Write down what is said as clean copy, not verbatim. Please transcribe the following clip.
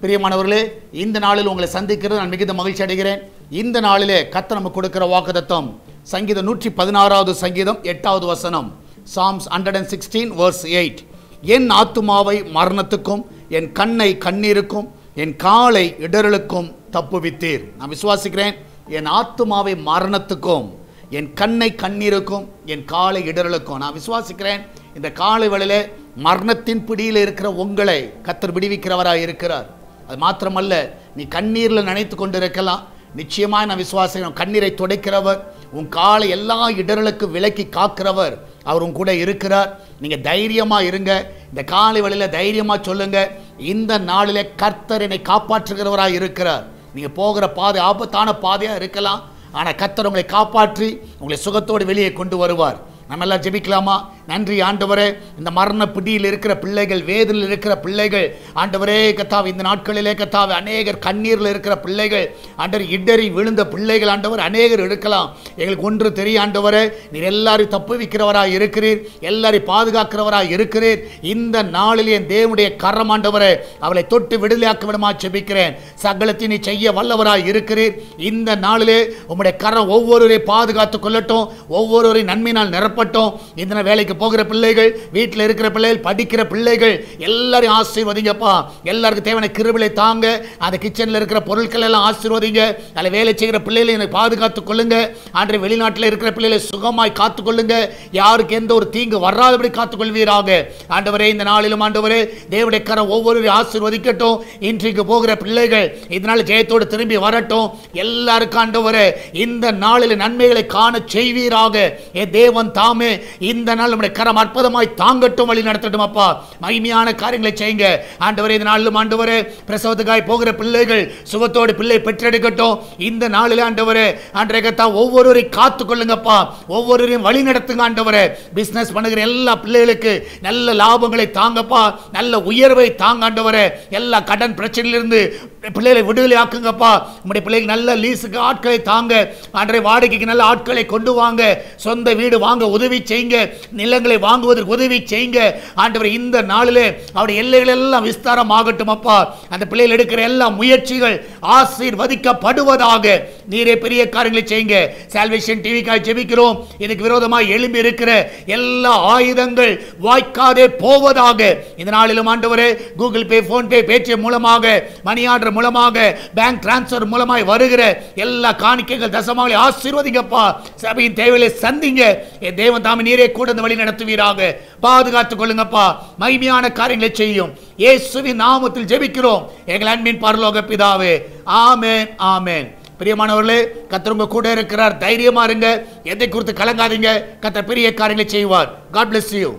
பிரியமானவர்களே, இந்த நாளில் உங்களை சந்திக்கிறது நான் மிகுந்த மகிழ்ச்சி அடைகிறேன். இந்த நாளிலே கர்த்தர் நமக்கு கொடுக்கிற வாக்குத்தத்தம் சங்கீதம் 116வது சங்கீதம் 8வது வசனம். Sam's 116 verse 8. என் ஆத்துமாவை மரணத்துக்கும் என் கண்ணை கண்ணீருக்கும் என் காலை இடறலுக்கும் தப்புவித்தீர். நான் விசுவாசிக்கிறேன், என் ஆத்துமாவை மரணத்துக்கும் என் கண்ணை கண்ணீருக்கும் என் காலை இடறலுக்கும். நான் விசுவாசிக்கிறேன், இந்த காலை வேளையிலே மரணத்தின் பிடியில் இருக்கிற உங்களை கர்த்தர் விடுவிக்கிறவராக இருக்கிறார். அது மாத்திரமல்ல, நீ கண்ணீரில் நினைத்து கொண்டு இருக்கலாம். நிச்சயமாக நான் விசுவாசிக்கிறேன், கண்ணீரை துடைக்கிறவர், உன் காலை எல்லா இடர்களுக்கு விலக்கி காக்கிறவர் அவர் உன் கூட இருக்கிறார். நீங்கள் தைரியமாக இருங்க. இந்த காலை வேளையில் தைரியமாக சொல்லுங்க, இந்த நாளிலே கர்த்தர் என்னை காப்பாற்றுகிறவராக இருக்கிறார். நீங்கள் போகிற பாதை ஆபத்தான பாதையாக இருக்கலாம், ஆனால் கர்த்தர் உங்களை காப்பாற்றி உங்களை சுகத்தோடு வெளியே கொண்டு வருவார். நம்ம எல்லாம் ஜெபிக்கலாமா? நன்றி ஆண்டவரே, இந்த மரண பிடியில் இருக்கிற பிள்ளைகள், வேதனையில் இருக்கிற பிள்ளைகள், ஆண்டவரே கர்த்தாவே, இந்த நாட்களிலே கர்த்தாவே அநேகர் கண்ணீரில் இருக்கிற பிள்ளைகள், ஆண்டவர் இடறி விழுந்த பிள்ளைகள், ஆண்டவர் அநேகர் இருக்கலாம். எங்களுக்கு ஒன்று தெரியும் ஆண்டவரே, நீர் எல்லாரையும் தப்புவிக்கிறவராக இருக்கிறீர், எல்லாரையும் பாதுகாக்கிறவராக இருக்கிறீர். இந்த நாளில் என் தேவனுடைய கரம் ஆண்டவரே அவளை தொட்டு விடுதலையாக்க விடமா ஜெபிக்கிறேன். சகலத்தை நீ செய்ய வல்லவராக இருக்கிறீர். இந்த நாளிலே உம்முடைய கரம் ஒவ்வொருவரையும் பாதுகாத்து கொள்ளட்டும், ஒவ்வொருவரையும் நன்மையினால் நிரப்பட்டும். இந்த வேலைக்கு போகிற பிள்ளைகள், வீட்டில் இருக்கிற பிள்ளைகள், படிக்கிற பிள்ளைகள் எல்லாரையும் ஆசீர்வதிங்கப்பா. எல்லாருக்கும் தேவையான கிருபையை தாங்க. அந்த கிச்சனில் இருக்கிற பொருட்கள் எல்லாம் ஆசீர்வதிங்க. அதில் வேலை செய்கிற பிள்ளைகளை என்னை பாதுகாத்துக் கொள்ளுங்க. ஆண்டு வெளிநாட்டில் இருக்கிற பிள்ளைகளை சுகமாய் காத்துக்கொள்ளுங்க. யாருக்கு எந்த ஒரு தீங்கு வராதபடி காத்துக்கொள்வீராக. ஆண்டவரே, இந்த நாளிலும் ஆண்டவரே தேவனுடைய கரம் ஒவ்வொருவரையும் ஆசீர்வதிக்கட்டும். இன்றைக்கு போகிற பிள்ளைகள் இதனால் ஜெயத்தோடு திரும்பி வரட்டும். எல்லாருக்கும் ஆண்டவரே இந்த நாளில் நன்மைகளை காண செய்வீராக. என் தேவன் தாமே இந்த நாள் நம்முடைய கரம் அற்புதமாய் தாங்கட்டும், வழி நடத்தட்டும். அப்பா, மகிமையான காரியங்களை செய்யுங்க ஆண்டவரே. இந்த நாளிலும் ஆண்டவரே பிரசவத்துக்காய் போகிற பிள்ளைகள் சுகத்தோடு பிள்ளை பெற்றெடுக்கட்டும். இந்த நாளில் ஆண்டவரே ஆண்டவரே கர்த்தா ஒவ்வொருவரையும் காத்துக் கொள்ளுங்கப்பா, ஒவ்வொருவரையும் வழி நடத்துங்க ஆண்டவரே. பிசினஸ் பண்ணுகிற எல்லா பிள்ளைகளுக்கு நல்ல லாபங்களை தாங்கப்பா, நல்ல உயர்வை தாங்க ஆண்டவரே. எல்லா கடன் பிரச்சனையிலிருந்து பிள்ளைகளை விடுதலை ஆக்குங்கப்பா. உங்களுடைய பிள்ளைகள் நல்ல லீஸுக்கு ஆட்களை தாங்க ஆண்டவரே. வாடகைக்கு நல்ல ஆட்களை கொண்டு வாங்க. சொந்த வீடு வாங்க உதவி செய்யுங்க. நிலங்களை வாங்குவதற்கு உதவி செய்யுங்க ஆண்டவரே. இந்த நாளிலே அவருடைய எல்லைகள் எல்லாம் விஸ்தாரம் ஆகட்டும் அப்பா. அந்த பிள்ளைகள் எடுக்கிற எல்லா முயற்சிகள் ஆசீர்வதிக்கப்படுவதாக. நீரே பெரிய காரியங்களை செய்யுங்க. சால்வேஷன் டிவிக்காக ஜெபிக்கிறோம். இதுக்கு விரோதமாக எழும்பி இருக்கிற எல்லா ஆயுதங்கள் வாய்க்காதே போவதாக. இந்த நாளிலும் ஆண்டவரே கூகுள் பே, போன் பே, பேடிஎம் மூலமாக, மணி ஆர்டர் மூலமாக, பேங்க் டிரான்ஸ்பர் மூலமாக வருகிற எல்லா காணிக்கைகள் தசமாவை ஆசீர்வதிங்கப்பா. சபையின் தேவையை சந்திங்க. என் தேவன் தாமே நீரே கூட இந்த வழி நடத்துவீராக. பாதுகாத்துக் கொள்ளுங்கப்பா. மகிமையான காரியங்களை செய்யும். இயேசுவின் நாமத்தில் ஜெபிக்கிறோம் எங்கள் அன்பின் பரலோக பிதாவே. ஆமென், ஆமென். பிரியமானவர்களே, கர்த்தர் உங்க கூட இருக்கிறார். தைரியமா இருங்க. எதை குறித்து கலங்காதீங்க. கர்த்தர் பெரிய காரியங்களை செய்வார். God bless you.